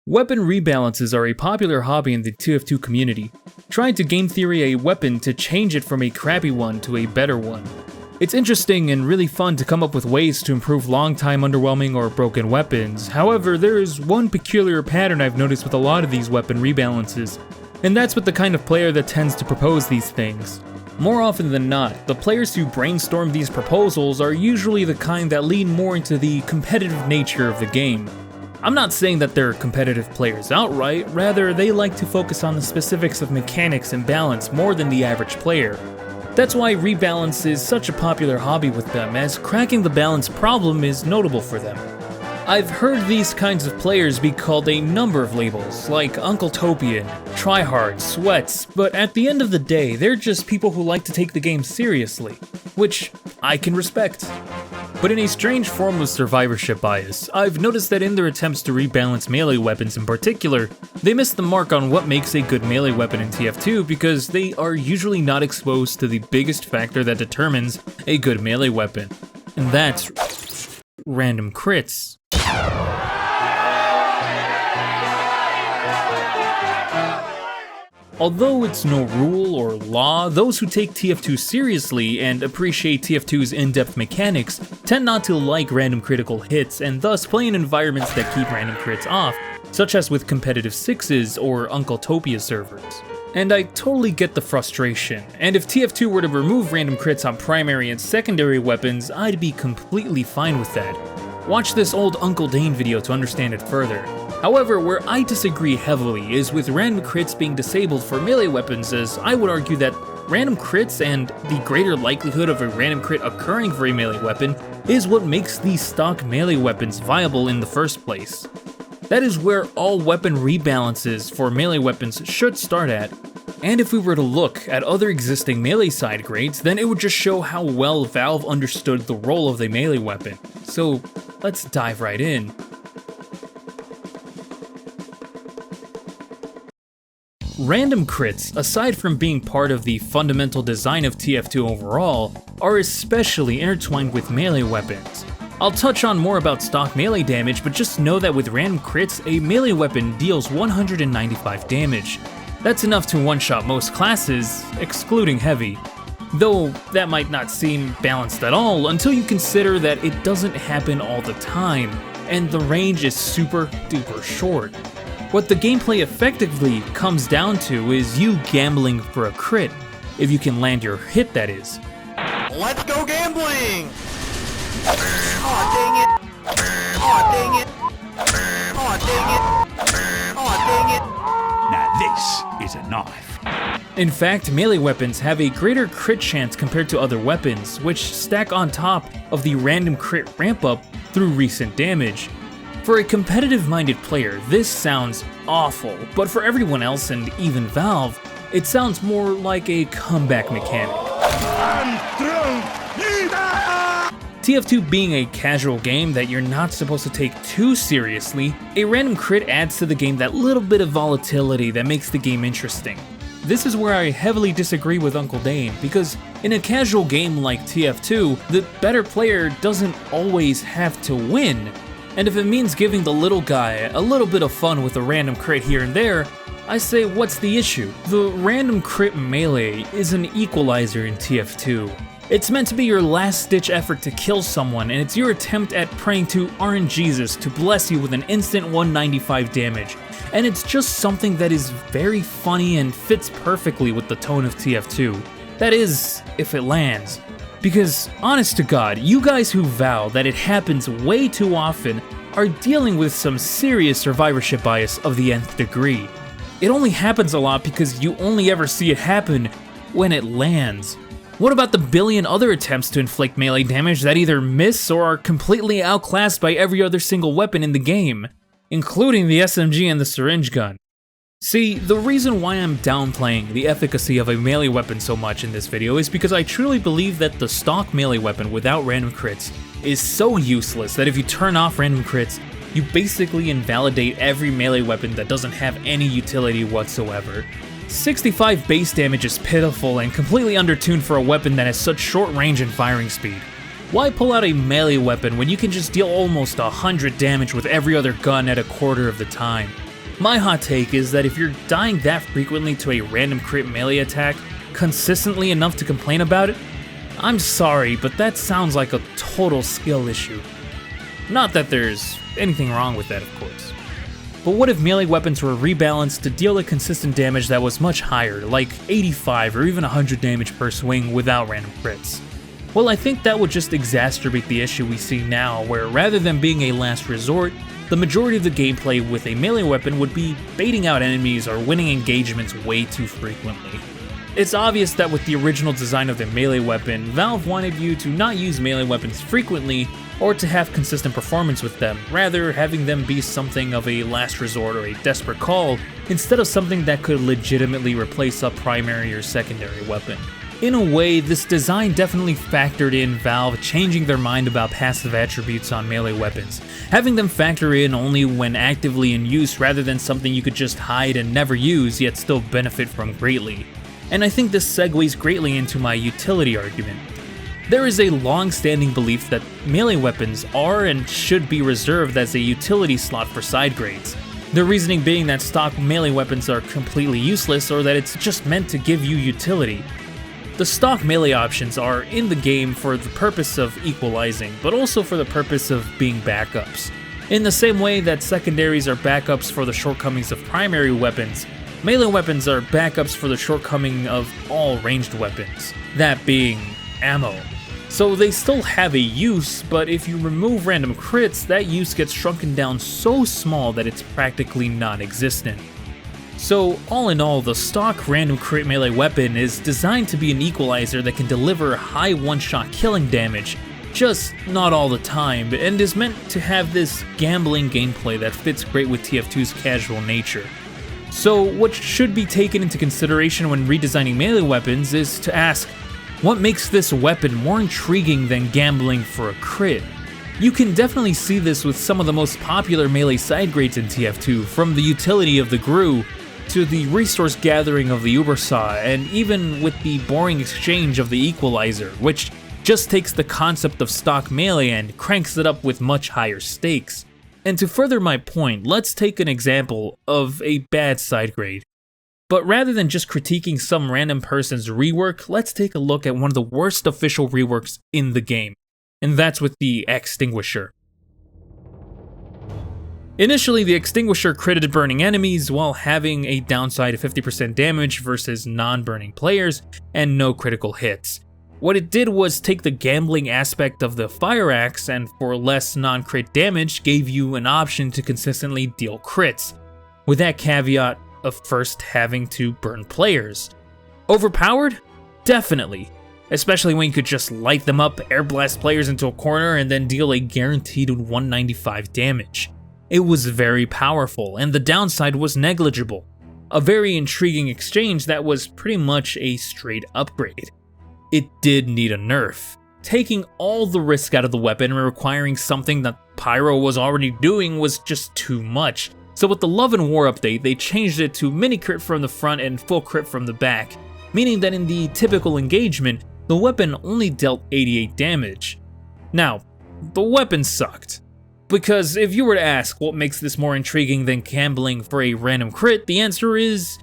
Weapon rebalances are a popular hobby in the TF2 community, trying to game theory a weapon to change it from a crappy one to a better one. It's interesting and really fun to come up with ways to improve long-time underwhelming or broken weapons. However, there is one peculiar pattern I've noticed with a lot of these weapon rebalances, and that's with the kind of player that tends to propose these things. More often than not, the players who brainstorm these proposals are usually the kind that lean more into the competitive nature of the game. I'm not saying that they're competitive players outright, rather they like to focus on the specifics of mechanics and balance more than the average player. That's why rebalance is such a popular hobby with them, as cracking the balance problem is notable for them. I've heard these kinds of players be called a number of labels, like Uncletopian, Tryhard, Sweats, but at the end of the day, they're just people who like to take the game seriously, which I can respect. But in a strange form of survivorship bias, I've noticed that in their attempts to rebalance melee weapons in particular, they miss the mark on what makes a good melee weapon in TF2 because they are usually not exposed to the biggest factor that determines a good melee weapon, and that's random crits. Although it's no rule or law, those who take TF2 seriously and appreciate TF2's in-depth mechanics tend not to like random critical hits and thus play in environments that keep random crits off, such as with competitive 6s or Uncletopia servers. And I totally get the frustration, and if TF2 were to remove random crits on primary and secondary weapons, I'd be completely fine with that. Watch this old Uncle Dane video to understand it further. However, where I disagree heavily is with random crits being disabled for melee weapons, as I would argue that random crits and the greater likelihood of a random crit occurring for a melee weapon is what makes these stock melee weapons viable in the first place. That is where all weapon rebalances for melee weapons should start at, and if we were to look at other existing melee side grades, then it would just show how well Valve understood the role of the melee weapon. So let's dive right in. Random crits, aside from being part of the fundamental design of TF2 overall, are especially intertwined with melee weapons. I'll touch on more about stock melee damage, but just know that with random crits, a melee weapon deals 195 damage. That's enough to one-shot most classes, excluding heavy. Though that might not seem balanced at all until you consider that it doesn't happen all the time, and the range is super duper short. What the gameplay effectively comes down to is you gambling for a crit, if you can land your hit, that is. Let's go gambling! Aw, dang it! Aw, dang it! Aw, dang it! Aw, dang it! Now this is a knife. In fact, melee weapons have a greater crit chance compared to other weapons, which stack on top of the random crit ramp up through recent damage. For a competitive-minded player, this sounds awful, but for everyone else and even Valve, it sounds more like a comeback mechanic. TF2 being a casual game that you're not supposed to take too seriously, a random crit adds to the game that little bit of volatility that makes the game interesting. This is where I heavily disagree with Uncle Dane, because in a casual game like TF2, the better player doesn't always have to win. And if it means giving the little guy a little bit of fun with a random crit here and there, I say what's the issue? The random crit melee is an equalizer in TF2. It's meant to be your last-ditch effort to kill someone, and it's your attempt at praying to RNGesus to bless you with an instant 195 damage. And it's just something that is very funny and fits perfectly with the tone of TF2. That is, if it lands. Because, honest to God, you guys who vow that it happens way too often are dealing with some serious survivorship bias of the nth degree. It only happens a lot because you only ever see it happen when it lands. What about the billion other attempts to inflict melee damage that either miss or are completely outclassed by every other single weapon in the game, including the SMG and the syringe gun? See, the reason why I'm downplaying the efficacy of a melee weapon so much in this video is because I truly believe that the stock melee weapon without random crits is so useless that if you turn off random crits, you basically invalidate every melee weapon that doesn't have any utility whatsoever. 65 base damage is pitiful and completely undertuned for a weapon that has such short range and firing speed. Why pull out a melee weapon when you can just deal almost 100 damage with every other gun at a quarter of the time? My hot take is that if you're dying that frequently to a random crit melee attack, consistently enough to complain about it, I'm sorry, but that sounds like a total skill issue. Not that there's anything wrong with that, of course. But what if melee weapons were rebalanced to deal a consistent damage that was much higher, like 85 or even 100 damage per swing without random crits? Well, I think that would just exacerbate the issue we see now, where rather than being a last resort, the majority of the gameplay with a melee weapon would be baiting out enemies or winning engagements way too frequently. It's obvious that with the original design of the melee weapon, Valve wanted you to not use melee weapons frequently or to have consistent performance with them, rather having them be something of a last resort or a desperate call, instead of something that could legitimately replace a primary or secondary weapon. In a way, this design definitely factored in Valve changing their mind about passive attributes on melee weapons, having them factor in only when actively in use rather than something you could just hide and never use yet still benefit from greatly. And I think this segues greatly into my utility argument. There is a long-standing belief that melee weapons are and should be reserved as a utility slot for side grades. The reasoning being that stock melee weapons are completely useless or that it's just meant to give you utility. The stock melee options are in the game for the purpose of equalizing, but also for the purpose of being backups. In the same way that secondaries are backups for the shortcomings of primary weapons, melee weapons are backups for the shortcoming of all ranged weapons, that being ammo. So they still have a use, but if you remove random crits, that use gets shrunken down so small that it's practically non-existent. So all in all, the stock random crit melee weapon is designed to be an equalizer that can deliver high one-shot killing damage, just not all the time, and is meant to have this gambling gameplay that fits great with TF2's casual nature. So what should be taken into consideration when redesigning melee weapons is to ask, what makes this weapon more intriguing than gambling for a crit? You can definitely see this with some of the most popular melee side grades in TF2, from the utility of the GRU, to the resource gathering of the Ubersaw, and even with the boring exchange of the Equalizer, which just takes the concept of stock melee and cranks it up with much higher stakes. And to further my point, let's take an example of a bad side grade. But rather than just critiquing some random person's rework, let's take a look at one of the worst official reworks in the game, and that's with the Extinguisher. Initially, the Extinguisher critted burning enemies while having a downside of 50% damage versus non-burning players and no critical hits. What it did was take the gambling aspect of the fire axe and for less non-crit damage gave you an option to consistently deal crits, with that caveat of first having to burn players. Overpowered? Definitely. Especially when you could just light them up, air blast players into a corner, and then deal a guaranteed 195 damage. It was very powerful, and the downside was negligible. A very intriguing exchange that was pretty much a straight upgrade. It did need a nerf, taking all the risk out of the weapon and requiring something that Pyro was already doing was just too much. So with the Love and War update, they changed it to mini crit from the front and full crit from the back, meaning that in the typical engagement, the weapon only dealt 88 damage. Now, the weapon sucked. Because if you were to ask what makes this more intriguing than gambling for a random crit, the answer is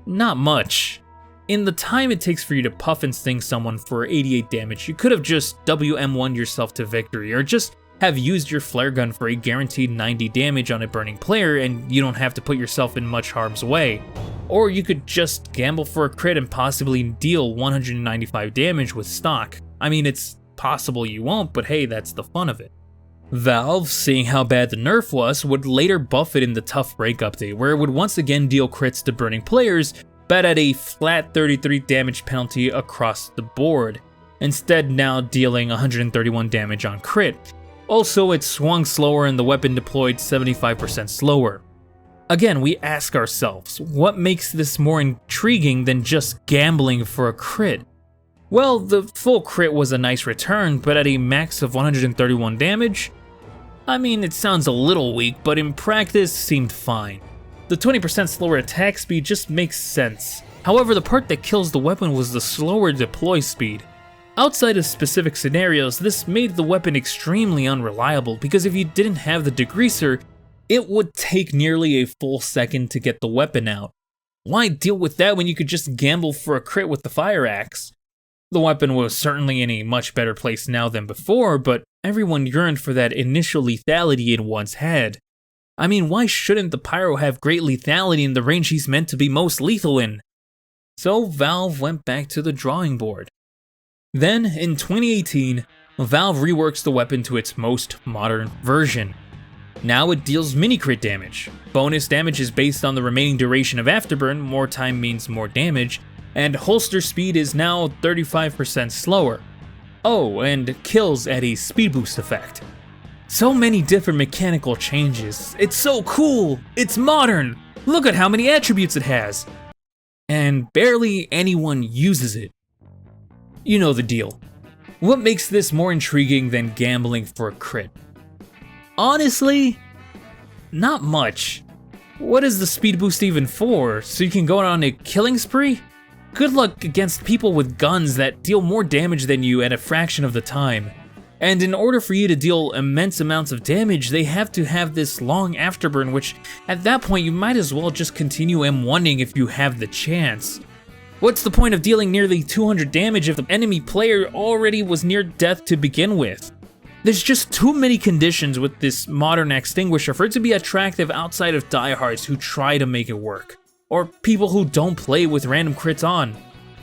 not much. In the time it takes for you to puff and sting someone for 88 damage, you could have just WM1'd yourself to victory, or just have used your flare gun for a guaranteed 90 damage on a burning player and you don't have to put yourself in much harm's way. Or you could just gamble for a crit and possibly deal 195 damage with stock. I mean, it's possible you won't, but hey, that's the fun of it. Valve, seeing how bad the nerf was, would later buff it in the Tough Break update, where it would once again deal crits to burning players, but at a flat 33 damage penalty across the board, instead now dealing 131 damage on crit. Also, it swung slower and the weapon deployed 75% slower. Again, we ask ourselves, what makes this more intriguing than just gambling for a crit? Well, the full crit was a nice return, but at a max of 131 damage? I mean, it sounds a little weak, but in practice seemed fine. The 20% slower attack speed just makes sense. However, the part that kills the weapon was the slower deploy speed. Outside of specific scenarios, this made the weapon extremely unreliable because if you didn't have the degreaser, it would take nearly a full second to get the weapon out. Why deal with that when you could just gamble for a crit with the fire axe? The weapon was certainly in a much better place now than before, but everyone yearned for that initial lethality it once had. I mean, why shouldn't the pyro have great lethality in the range he's meant to be most lethal in? So Valve went back to the drawing board. Then, in 2018, Valve reworks the weapon to its most modern version. Now it deals mini crit damage. Bonus damage is based on the remaining duration of afterburn, more time means more damage, and holster speed is now 35% slower. Oh, and kills add a speed boost effect. So many different mechanical changes. It's so cool! It's modern! Look at how many attributes it has! And barely anyone uses it. You know the deal. What makes this more intriguing than gambling for a crit? Honestly, not much. What is the speed boost even for? So you can go on a killing spree? Good luck against people with guns that deal more damage than you at a fraction of the time. And in order for you to deal immense amounts of damage, they have to have this long afterburn, which at that point you might as well just continue M1ing if you have the chance. What's the point of dealing nearly 200 damage if the enemy player already was near death to begin with? There's just too many conditions with this modern Extinguisher for it to be attractive outside of diehards who try to make it work, or people who don't play with random crits on.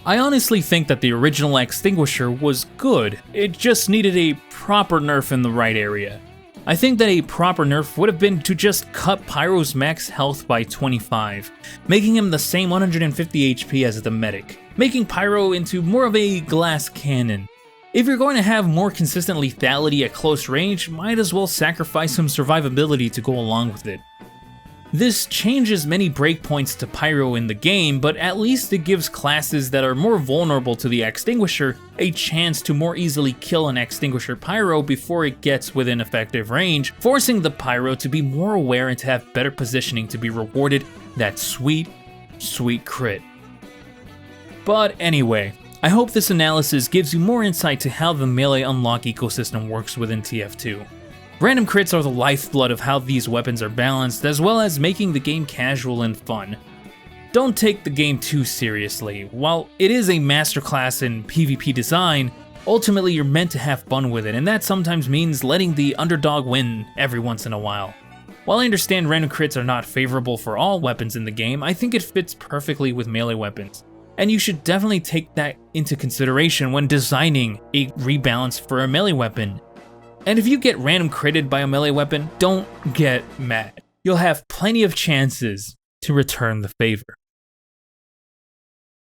I honestly think that the original Extinguisher was good, it just needed a proper nerf in the right area. I think that a proper nerf would have been to just cut Pyro's max health by 25, making him the same 150 HP as the medic, making Pyro into more of a glass cannon. If you're going to have more consistent lethality at close range, might as well sacrifice some survivability to go along with it. This changes many breakpoints to Pyro in the game, but at least it gives classes that are more vulnerable to the Extinguisher a chance to more easily kill an Extinguisher Pyro before it gets within effective range, forcing the Pyro to be more aware and to have better positioning to be rewarded that sweet, sweet crit. But anyway, I hope this analysis gives you more insight to how the melee unlock ecosystem works within TF2. Random crits are the lifeblood of how these weapons are balanced, as well as making the game casual and fun. Don't take the game too seriously. While it is a masterclass in PvP design, ultimately you're meant to have fun with it, and that sometimes means letting the underdog win every once in a while. While I understand random crits are not favorable for all weapons in the game, I think it fits perfectly with melee weapons. And you should definitely take that into consideration when designing a rebalance for a melee weapon. And if you get random critted by a melee weapon, don't get mad. You'll have plenty of chances to return the favor.